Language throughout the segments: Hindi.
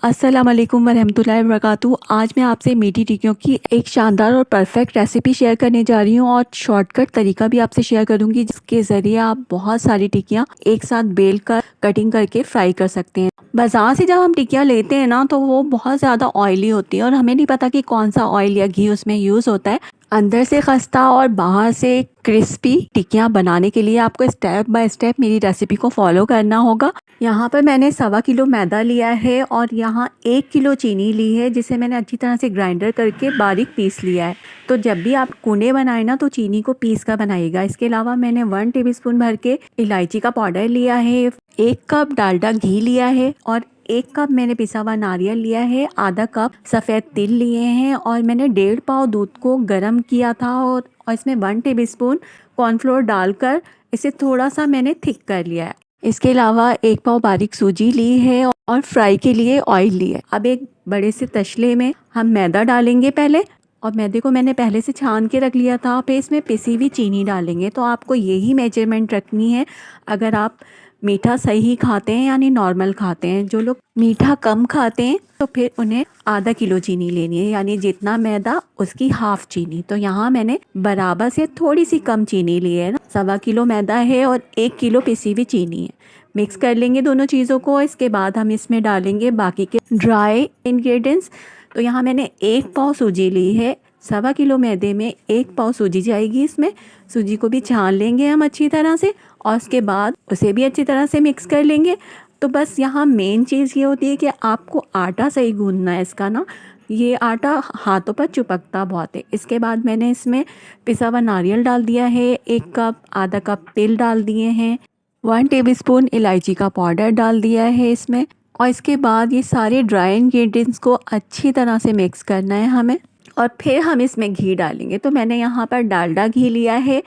अस्सलाम वालेकुम वरहमतुल्लाहि वबरकातुहू। आज मैं आपसे मीठी टिक्कियों की एक शानदार और परफेक्ट रेसिपी शेयर करने जा रही हूँ और शॉर्टकट तरीका भी आपसे शेयर करूँगी जिसके ज़रिए आप बहुत सारी टिक्कियाँ एक साथ बेल कर कटिंग करके फ्राई कर सकते हैं। बाज़ार से जब हम टिक्कियाँ लेते हैं ना तो वो बहुत ज़्यादा ऑयली होती है और हमें नहीं पता कि कौन सा ऑयल या घी उसमें यूज़ होता है। अंदर से खस्ता और बाहर से क्रिस्पी टिक्कियाँ बनाने के लिए आपको स्टेप बाय स्टेप मेरी रेसिपी को फॉलो करना होगा। यहाँ पर मैंने 1.25 किलो मैदा लिया है और यहाँ 1 किलो चीनी ली है जिसे मैंने अच्छी तरह से ग्राइंडर करके बारीक पीस लिया है। तो जब भी आप कूंडे बनाए ना तो चीनी को पीस कर बनाइएगा। इसके अलावा मैंने 1 टेबलस्पून भर के इलायची का पाउडर लिया है, 1 कप डालडा घी लिया है और 1 कप मैंने पिसा हुआ नारियल लिया है, आधा कप सफ़ेद तिल लिए हैं और मैंने 1.5 पाव दूध को गर्म किया था और इसमें 1 टेबलस्पून कॉर्नफ्लोर डालकर इसे थोड़ा सा मैंने थिक कर लिया है। इसके अलावा 1 पाव बारीक सूजी ली है और फ्राई के लिए ऑयल लिया है। अब एक बड़े से तसले में हम मैदा डालेंगे पहले और मैदे को मैंने पहले से छान के रख लिया था। फिर इसमें पिसी हुई चीनी डालेंगे। तो आपको यही मेजरमेंट रखनी है अगर आप मीठा सही खाते हैं यानी नॉर्मल खाते हैं। जो लोग मीठा कम खाते हैं तो फिर उन्हें आधा किलो चीनी लेनी है यानी जितना मैदा उसकी हाफ चीनी। तो यहाँ मैंने बराबर से थोड़ी सी कम चीनी ली है ना। 1.25 किलो मैदा है और 1 किलो पिसी हुई चीनी है। मिक्स कर लेंगे दोनों चीज़ों को। इसके बाद हम इसमें डालेंगे बाकी के ड्राई इंग्रेडिएंट्स। तो यहाँ मैंने 1 पाव सूजी ली है। 1.25 किलो मैदे में 1 पाव सूजी जाएगी। इसमें सूजी को भी छान लेंगे हम अच्छी तरह से और उसके बाद उसे भी अच्छी तरह से मिक्स कर लेंगे। तो बस यहाँ मेन चीज़ ये होती है कि आपको आटा सही गूंदना है इसका ना। ये आटा हाथों पर चिपकता बहुत है। इसके बाद मैंने इसमें पिसा हुआ नारियल डाल दिया है, 1 कप आधा कप तिल डाल दिए हैं, 1 टेबलस्पून इलायची का पाउडर डाल दिया है इसमें और इसके बाद ये सारे ड्राई इंग्रेडिएंट्स को अच्छी तरह से मिक्स करना है हमें और फिर हम इसमें घी डालेंगे। तो मैंने यहाँ पर डालडा घी लिया है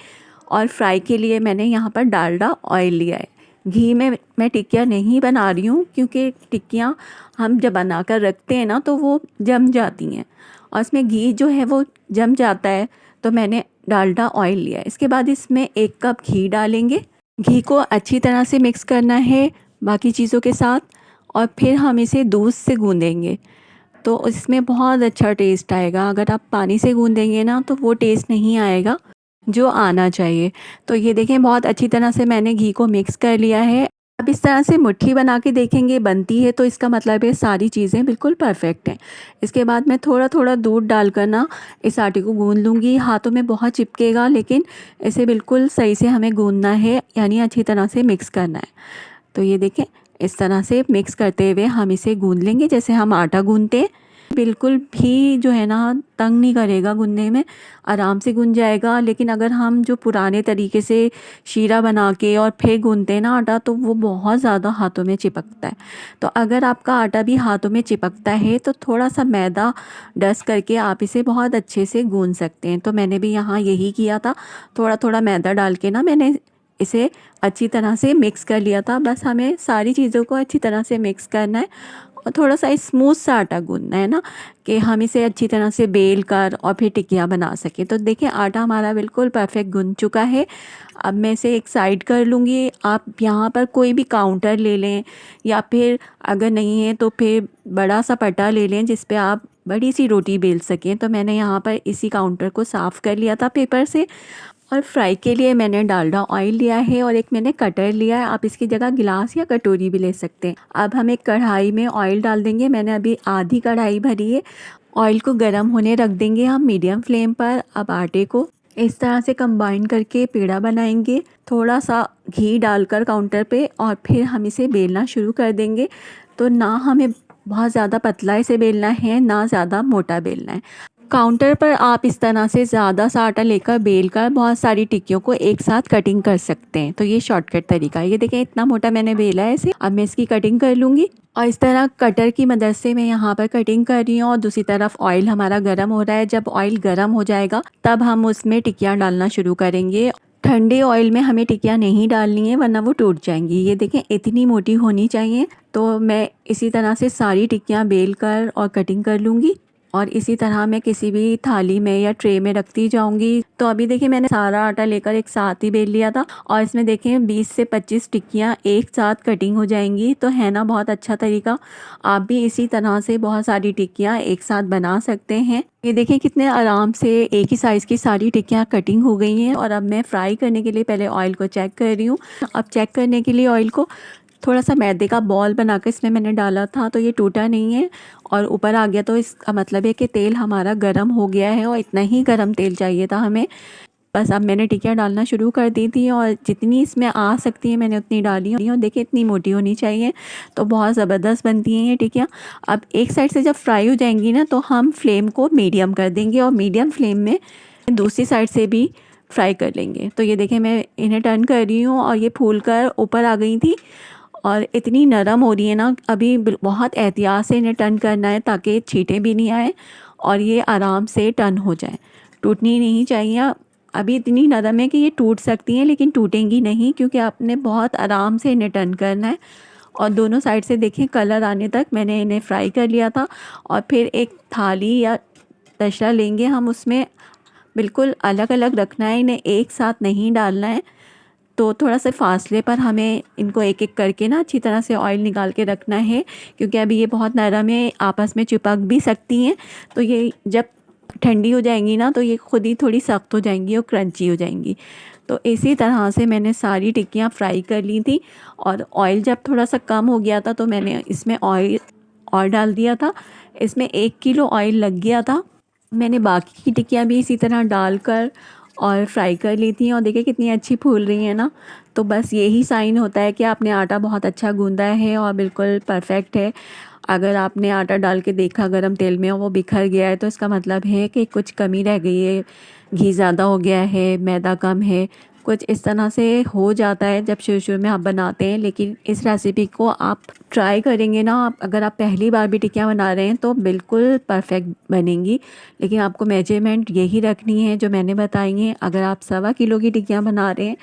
और फ्राई के लिए मैंने यहाँ पर डालडा ऑयल लिया है। घी में मैं टिक्कियाँ नहीं बना रही हूँ क्योंकि टिक्कियाँ हम जब बना कर रखते हैं ना तो वो जम जाती हैं और इसमें घी जो है वो जम जाता है। तो मैंने डालडा ऑयल लिया है। इसके बाद इसमें 1 कप घी डालेंगे। घी को अच्छी तरह से मिक्स करना है बाकी चीज़ों के साथ और फिर हम इसे दूध से गूँधेंगे तो इसमें बहुत अच्छा टेस्ट आएगा। अगर आप पानी से गूँधेंगे ना तो वो टेस्ट नहीं आएगा जो आना चाहिए। तो ये देखें बहुत अच्छी तरह से मैंने घी को मिक्स कर लिया है। अब इस तरह से मुट्ठी बना के देखेंगे बनती है तो इसका मतलब है सारी चीज़ें बिल्कुल परफेक्ट हैं। इसके बाद मैं थोड़ा थोड़ा दूध डालकर ना इस आटे को गूंद लूँगी। हाथों में बहुत चिपकेगा लेकिन इसे बिल्कुल सही से हमें गूंदना है यानी अच्छी तरह से मिक्स करना है। तो ये देखें इस तरह से मिक्स करते हुए हम इसे गूंद लेंगे जैसे हम आटा गूंदते हैं। बिल्कुल भी जो है ना तंग नहीं करेगा गूंदने में, आराम से गूंद जाएगा। लेकिन अगर हम जो पुराने तरीके से शीरा बना के और फिर गूंदते हैं ना आटा तो वो बहुत ज़्यादा हाथों में चिपकता है। तो अगर आपका आटा भी हाथों में चिपकता है तो थोड़ा सा मैदा डस्ट करके आप इसे बहुत अच्छे से गूंद सकते हैं। तो मैंने भी यहाँ यही किया था, थोड़ा थोड़ा मैदा डाल के ना मैंने इसे अच्छी तरह से मिक्स कर लिया था। बस हमें सारी चीज़ों को अच्छी तरह से मिक्स करना है और थोड़ा सा स्मूथ सा आटा गूंदना है ना कि हम इसे अच्छी तरह से बेल कर और फिर टिक्कियाँ बना सकें। तो देखिए आटा हमारा बिल्कुल परफेक्ट गूंद चुका है। अब मैं इसे एक साइड कर लूँगी। आप यहाँ पर कोई भी काउंटर ले लें या फिर अगर नहीं है तो फिर बड़ा सा पटा ले लें जिस पे आप बड़ी सी रोटी बेल सकें। तो मैंने यहाँ पर इसी काउंटर को साफ़ कर लिया था पेपर से और फ्राई के लिए मैंने डालडा ऑयल लिया है और एक मैंने कटर लिया है। आप इसकी जगह गिलास या कटोरी भी ले सकते हैं। अब हम एक कढ़ाई में ऑयल डाल देंगे। मैंने अभी आधी कढ़ाई भरी है। ऑयल को गर्म होने रख देंगे हम मीडियम फ्लेम पर। अब आटे को इस तरह से कंबाइन करके पेड़ा बनाएंगे, थोड़ा सा घी डालकर काउंटर पे और फिर हम इसे बेलना शुरू कर देंगे। तो ना हमें बहुत ज़्यादा पतला इसे बेलना है ना ज़्यादा मोटा बेलना है। काउंटर पर आप इस तरह से ज़्यादा सा आटा लेकर बेल कर बहुत सारी टिक्कियों को एक साथ कटिंग कर सकते हैं। तो ये शॉर्टकट तरीका है। ये देखें इतना मोटा मैंने बेला है इसे। अब मैं इसकी कटिंग कर लूँगी और इस तरह कटर की मदद से मैं यहाँ पर कटिंग कर रही हूँ और दूसरी तरफ ऑयल हमारा गर्म हो रहा है। जब ऑयल गर्म हो जाएगा तब हम उसमें टिक्कियाँ डालना शुरू करेंगे। ठंडे ऑयल में हमें टिक्कियाँ नहीं डालनी है वरना वो टूट जाएंगी। ये देखें इतनी मोटी होनी चाहिए। तो मैं इसी तरह से सारी टिक्कियाँ बेल कर और कटिंग कर लूँगी। और इसी तरह मैं किसी भी थाली में या ट्रे में रखती जाऊंगी। तो अभी देखिए मैंने सारा आटा लेकर एक साथ ही बेल लिया था और इसमें देखें 20 से 25 टिक्कियाँ एक साथ कटिंग हो जाएंगी। तो है ना बहुत अच्छा तरीका। आप भी इसी तरह से बहुत सारी टिक्कियाँ एक साथ बना सकते हैं। ये देखिए कितने आराम से एक ही साइज़ की सारी टिक्कियाँ कटिंग हो गई हैं। और अब मैं फ्राई करने के लिए पहले ऑयल को चेक कर रही हूँ। अब चेक करने के लिए ऑयल को थोड़ा सा मैदे का बॉल बनाकर इसमें मैंने डाला था, तो ये टूटा नहीं है और ऊपर आ गया। तो इसका मतलब है कि तेल हमारा गरम हो गया है और इतना ही गरम तेल चाहिए था हमें। बस अब मैंने टिक्कियाँ डालना शुरू कर दी थी और जितनी इसमें आ सकती है मैंने उतनी डाली और देखिए इतनी मोटी होनी चाहिए, तो बहुत ज़बरदस्त बनती हैं ये टिक्कियाँ। अब एक साइड से जब फ्राई हो जाएंगी ना तो हम फ्लेम को मीडियम कर देंगे और मीडियम फ्लेम में दूसरी साइड से भी फ्राई कर लेंगे। तो ये देखें मैं इन्हें टर्न कर रही हूँ और ये फूल कर ऊपर आ गई थी और इतनी नरम हो रही है ना। अभी बहुत एहतियात से इन्हें टर्न करना है ताकि छींटे भी नहीं आए और ये आराम से टर्न हो जाए, टूटनी नहीं चाहिए। अभी इतनी नरम है कि ये टूट सकती हैं लेकिन टूटेंगी नहीं, क्योंकि आपने बहुत आराम से इन्हें टर्न करना है। और दोनों साइड से देखें कलर आने तक मैंने इन्हें फ्राई कर लिया था। और फिर एक थाली या तशला लेंगे हम, उसमें बिल्कुल अलग अलग रखना है, इन्हें एक साथ नहीं डालना है। तो थोड़ा सा फासले पर हमें इनको एक एक करके ना अच्छी तरह से ऑयल निकाल के रखना है, क्योंकि अभी ये बहुत नरम है, आपस में चिपक भी सकती हैं। तो ये जब ठंडी हो जाएंगी ना तो ये खुद ही थोड़ी सख्त हो जाएंगी और क्रंची हो जाएंगी। तो इसी तरह से मैंने सारी टिक्कियाँ फ्राई कर ली थी और ऑयल जब थोड़ा सा कम हो गया था तो मैंने इसमें ऑयल और डाल दिया था। इसमें 1 किलो ऑयल लग गया था। मैंने बाकी की टिक्कियाँ भी इसी तरह डालकर और फ्राई कर ली थी और देखिए कितनी अच्छी फूल रही है ना। तो बस यही साइन होता है कि आपने आटा बहुत अच्छा गूंदा है और बिल्कुल परफेक्ट है। अगर आपने आटा डाल के देखा गरम तेल में और वो बिखर गया है तो इसका मतलब है कि कुछ कमी रह गई है, घी ज़्यादा हो गया है, मैदा कम है, कुछ इस तरह से हो जाता है जब शुरू शुरू में आप बनाते हैं। लेकिन इस रेसिपी को आप ट्राई करेंगे ना, अगर आप पहली बार भी टिक्कियाँ बना रहे हैं तो बिल्कुल परफेक्ट बनेंगी। लेकिन आपको मेजरमेंट यही रखनी है जो मैंने बताई हैं। अगर आप 1.25 किलो की टिक्कियाँ बना रहे हैं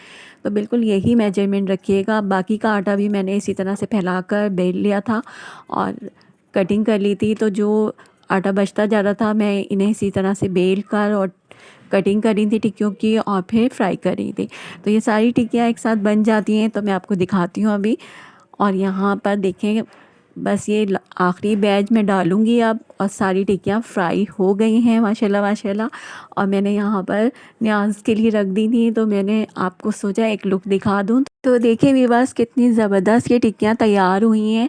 तो बिल्कुल यही मेजरमेंट रखिएगा। बाकी का आटा भी मैंने इसी तरह से फैलाकर बेल लिया था और कटिंग कर ली थी। तो जो आटा बचता जा रहा था मैं इन्हें इसी तरह से बेल कर और कटिंग करी थी टिक्कियों की और फिर फ्राई करी थी। तो ये सारी टिक्कियाँ एक साथ बन जाती हैं, तो मैं आपको दिखाती हूँ अभी। और यहाँ पर देखें बस ये आखिरी बैच में डालूँगी अब, और सारी टिक्कियाँ फ्राई हो गई हैं माशाल्लाह माशाल्लाह। और मैंने यहाँ पर न्याज के लिए रख दी थी, तो मैंने आपको सोचा एक लुक दिखा दूँ। तो देखिए व्यूअर्स कितनी ज़बरदस्त ये टिक्कियाँ तैयार हुई हैं।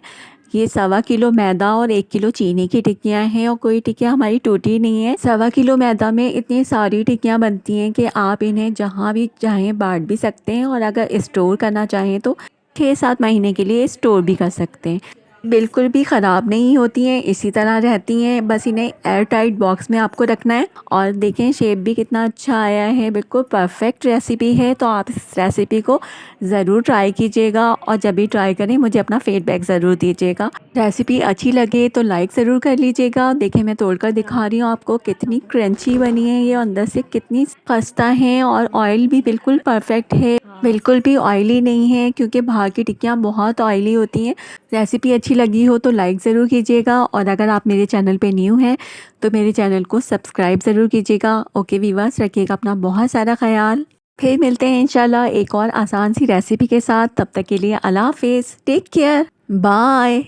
ये 1.25 किलो मैदा और 1 किलो चीनी की टिक्कियाँ हैं और कोई टिक्कियाँ हमारी टूटी नहीं है। 1.25 किलो मैदा में इतनी सारी टिक्कियाँ बनती हैं कि आप इन्हें जहाँ भी चाहें बांट भी सकते हैं और अगर स्टोर करना चाहें तो 6-7 महीने के लिए स्टोर भी कर सकते हैं। बिल्कुल भी ख़राब नहीं होती हैं, इसी तरह रहती हैं। बस इन्हें एयर टाइट बॉक्स में आपको रखना है। और देखें शेप भी कितना अच्छा आया है, बिल्कुल परफेक्ट रेसिपी है। तो आप इस रेसिपी को ज़रूर ट्राई कीजिएगा और जब भी ट्राई करें मुझे अपना फीडबैक ज़रूर दीजिएगा। रेसिपी अच्छी लगे तो लाइक ज़रूर कर लीजिएगा। देखें मैं तोड़कर दिखा रही हूँ आपको, कितनी क्रंची बनी है ये, अंदर से कितनी खस्ता है और ऑयल भी बिल्कुल परफेक्ट है, बिल्कुल भी ऑयली नहीं है, क्योंकि बाहर की टिक्कियाँ बहुत ऑयली होती हैं। रेसिपी अच्छी लगी हो तो लाइक ज़रूर कीजिएगा और अगर आप मेरे चैनल पे न्यू हैं तो मेरे चैनल को सब्सक्राइब ज़रूर कीजिएगा। ओके व्यूअर्स, रखिएगा अपना बहुत सारा ख्याल। फिर मिलते हैं इंशाल्लाह एक और आसान सी रेसिपी के साथ। तब तक के लिए अल्लाह हाफिज़, टेक केयर, बाय।